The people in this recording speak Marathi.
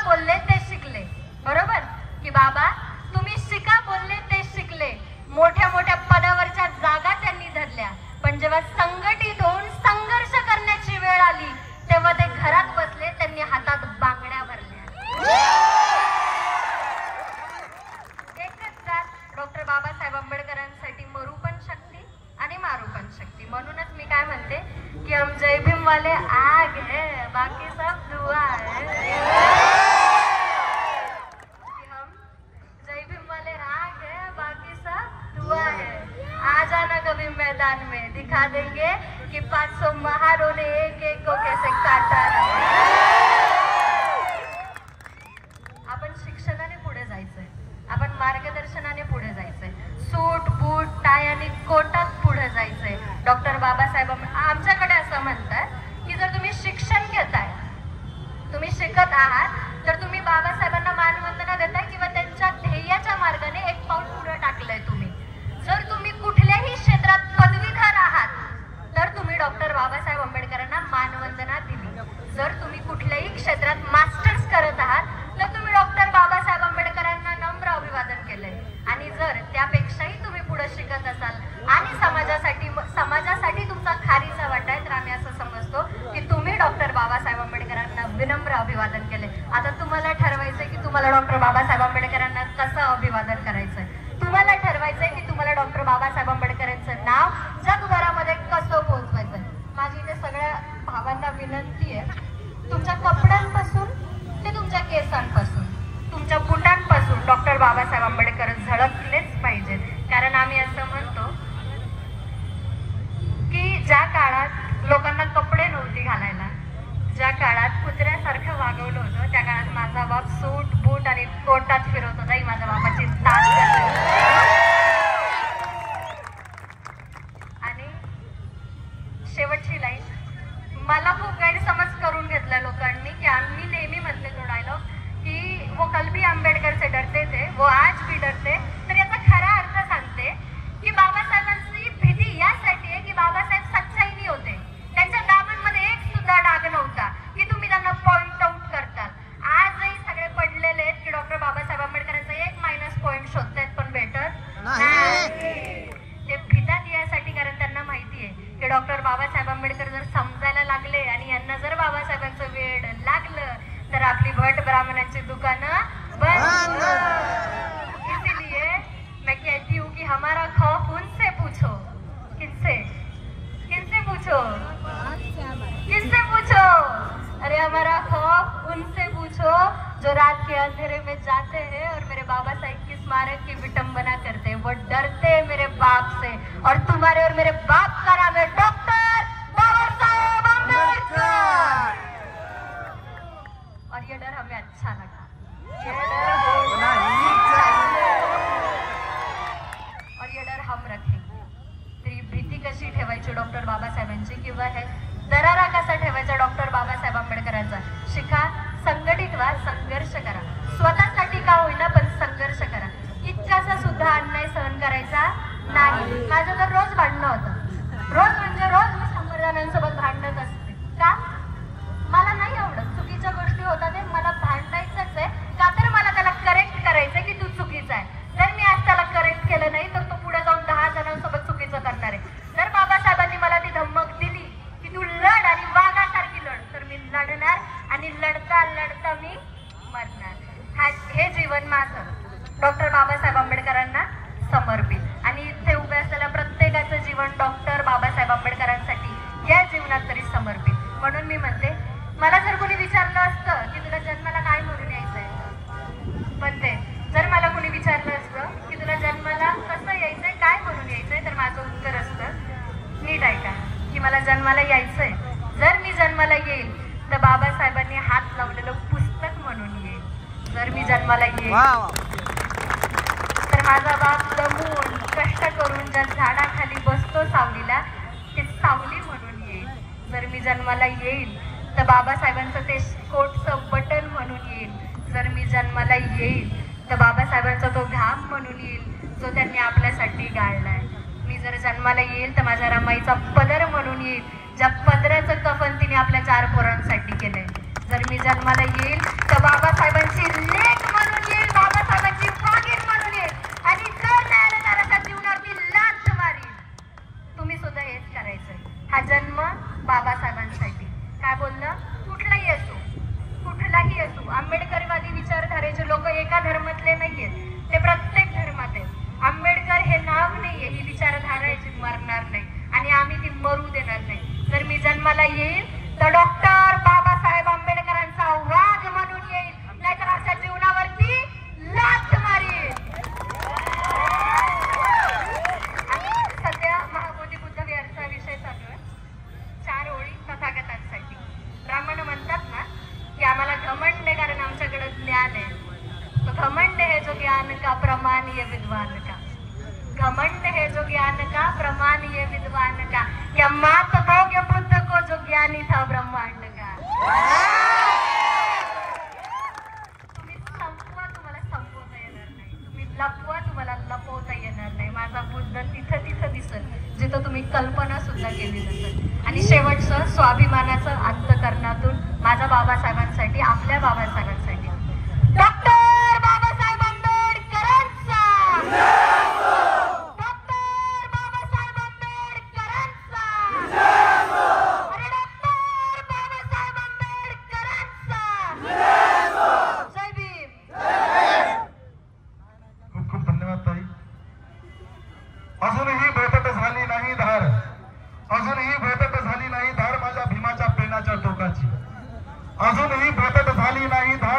बोलले ते शिकले, बरोबर की बाबा तुम्ही शिका बोलले ते शिकले, मोठ्या मोठ्या पदावरच्या जागा त्यांनी धरल्या, पण जेव्हा संघटित होऊन संघर्ष करण्याची वेळ आली तेव्हा ते घरात बसले, त्यांनी हातात बांगड्या भरल्या. एकच जात डॉक्टर बाबासाहेब आंबेडकरांसाठी मरू पण शकती आणि मारू पण शकती. म्हणूनच मी काय म्हणते की हम जय भीम वाले आग है, बाकी सब दुआ है. हम जय भीम वाले आग है, बाकी सब दुआ है. आ जाना कभी मैदान में, दिखा देंगे कि 500 महारों ने एक एक को कैसे काटा है. आपण शिक्षणाने पुढे जायचंय, आपण मार्गदर्शनाने पुढे जायचंय, सूट बूट टाय आणि कोटात पुढे जायचंय. डॉक्टर बाबासाहेब आमच्याकडे असं म्हणतात की जर तुम्ही शिक्षण घेताय, तुम्ही शिकत आहात, तर तुम्ही बाबासाहेबांना मानवंदना देताय किंवा त्यांच्या ध्येयाच्या मार्गाने एक पाऊल पुढे टाकलंय तुम्ही. जर तुम्ही कुठल्याही क्षेत्रात पदवीधर आहात तर तुम्ही डॉक्टर बाबासाहेब आंबेडकरांना मानवंदना दिली. जर तुम्ही कुठल्याही क्षेत्रात मास्टर्स करत आहात तर तुम्ही डॉक्टर बाबासाहेब आंबेडकरांना नम्र अभिवादन केलंय. आणि जर त्यापेक्षाही तुम्ही पुढे शिकत असाल आणि समाजासाठी तुमचा खारीचा वाटा आहे, तर आम्ही असं समजतो की तुम्ही डॉक्टर बाबासाहेब आंबेडकरांना विनम्र अभिवादन केले. आता तुम्हाला ठरवायचंय की तुम्हाला डॉक्टर बाबासाहेब आंबेडकरांना कसं अभिवादन करायचंय. तुम्हाला ठरवायचंय की तुम्हाला डॉक्टर बाबासाहेब आंबेडकरांचं नाव जगभरामध्ये कसं पोहोचवायचंय. माझी इथे सगळ्या भावांना विनंती आहे, तुमच्या कपड्यांपासून ते तुमच्या केसांपासून, तुमच्या बुटांपासून डॉक्टर बाबासाहेब आंबेडकर झळकलेच पाहिजेत. कारण आम्ही असं म्हणतो की ज्या काळात लोकांना कपडे नव्हते घालायला, ज्या काळात कुत्र्यासारखं वागवलं होतं, त्या काळात माझा बाप सूट बूट आणि कोटात फिरवत होता. ही माझ्या बाबाची आणि शेवटची लाईन, मला खूप गैरसमज करून घेतला लोकांनी की आम्ही नेहमी म्हणते तो डायलॉग की वो कल भी आंबेडकर से डरते थे, वो आज भी डरते. तर याचा खरा अर्थ सांगते की बाबासाहेबांची भीती यासाठी आहे की बाबासाहेब सच्चाईने होते, त्यांच्या दाबांमध्ये एक सुद्धा डाग नव्हता की तुम्ही त्यांना पॉइंट आउट करतात. आजही सगळे पडलेले आहेत की डॉक्टर बाबासाहेब आंबेडकरांचा एक मायनस पॉइंट शोधतायत, पण भेटत नाही. ते भितात यासाठी कारण त्यांना माहिती आहे की डॉक्टर बाबासाहेब आंबेडकर जर समजायला लागले आणि यांना जर बाबासाहेबांचं वेड लागलं तर आपली भट ब्राह्मणांची दुकानं बंद. इसीलिए मैं कहती हूँ कि हमारा खौफ उनसे पूछो. किससे किससे पूछो, किससे पूछो. अरे हमारा खौफ उनसे पूछो जो रात के अंधेरे में जाते हैं और मेरे बाबा साहेब की स्मारक की विटंबना करते हैं. वो डरते हैं मेरे बाप से, और तुम्हारे और मेरे बाप का नाम है डॉक्टर बाबासाहेब आंबेडकर. और ये डर हमें अच्छा लगा, ये डर और ये डर हम रखेंगे. तरी भीती कशी ठेवायची डॉक्टर बाबासाहेबांची, किंवा हे दरारा कसा ठेवायचा डॉक्टर बाबासाहेब आंबेडकरांचा. शिका, संघटित व्हा, संघर्ष करा, स्वतःसाठी का होईना पण संघर्ष करा. इतकासा सुद्धा अन्याय सहन करायचा नाही. माझं तर रोज भांडणं होतं, रोज म्हणजे रोज मी 100 जणांसोबत भांडत असते. का? मला नाही आवडत, चुकीच्या गोष्टी होतात ते मला भांडायचंच आहे. का तर मला त्याला करेक्ट करायचंय की तू चुकीचा आहे. जर मी आज त्याला करेक्ट केलं नाही तर तो पुढे जाऊन 10 जणांसोबत चुकीचं करणार आहे. जर बाबासाहेबांनी मला ती धमक दिली की तू लढ आणि वाघासारखी लढ, तर मी लढणार आणि लढता लढता मी मरणार. हे जीवन माझं डॉक्टर बाबासाहेब आंबेडकरांना समर्पित. आणि इथे उभे असलेल्या प्रत्येकाचं जीवन डॉक्टर बाबासाहेब आंबेडकरांसाठी या जीवनात तरी समर्पित. म्हणून मी म्हणते, मला जर कोणी विचारलं असतं की तुला जन्माला काय म्हणून यायचंय, म्हणते जर मला कोणी विचारलं असतं की तुला जन्माला कसं यायचंय, काय म्हणून यायचंय, तर माझं उत्तर असतं, नीट ऐका, की मला जन्माला यायचंय. जर मी जन्माला येईल तर बाबासाहेबांनी हात लावलेलं पुस्तक म्हणून येईल. जर मी जन्माला येईल तर माझा बाप दमून कष्ट करून ज्या झाडाखाली बसतो सावलीला, ते सावली म्हणून येईल. जर मी जन्माला येईल तर बाबासाहेबांचं ते कोटचं बटन म्हणून येईल. जर मी जन्माला येईल तर बाबासाहेबांचा तो घाम म्हणून येईल जो त्यांनी आपल्यासाठी गाळलाय. मी जर जन्माला येईल तर माझ्या रमाईचा पदर म्हणून येईल, ज्या पदराचं कफन तिने आपल्या 4 पोरांसाठी केलंय. जर मी जन्माला येईल तर बाबासाहेबांच्या एका धर्मातले नाहीयेत, ते प्रत्येक धर्मात आहेत. आंबेडकर हे नाव नाहीये, ही विचारधारा आहे जी मरणार नाही आणि आम्ही ती मरू देणार नाही. जर मी जन्माला येईल तर डॉक्टर बाबासाहेब आंबेडकरांचा वाघ म्हणून येईल, नाहीतर अशा जीवनावरती लाथ मारील. आणि सध्या महाबोधी बुद्ध विहारचा विषय चालू आहे. 4 ओळी तथागतांसाठी. ब्राह्मण म्हणतात ना की आम्हाला घमंड आहे कारण आमच्याकडे ज्ञान आहे. तो घमंड है जो ज्ञान का प्रमाणीय विद्वान का, घमंड है जो ज्ञान का प्रमाणीय विद्वान का, क्या मात दोगे बुद्ध को जो ज्ञानी था ब्रह्मांड का. तुम्ही संपवा, तुम्हाला संपवता येणार नाही. तुम्ही लपवा, तुम्हाला लपवता येणार नाही. माझा बुद्ध तिथं तिथं दिसेल जिथं तुम्ही कल्पना सुद्धा केली नसेल. आणि शेवटचं स्वाभिमानाचं अंतःकरणातून माझ्या बाबासाहेबांसाठी, आपल्या बाबासाहेबांसाठी, डॉक्टर बाबासाहेब आंबेडकरांचा, डॉक्टर बाबासाहेब आंबेडकरांचा, अरे डॉक्टर बाबासाहेब आंबेडकरांचा. जय भीम. खूप खूप धन्यवाद ताई. अजूनही भेटत झाली नाही धार, अजूनही भेटत झाली नाही धार माझ्या भीमाच्या पेनाच्या टोकाची, अजूनही भेटत झाली नाही धार.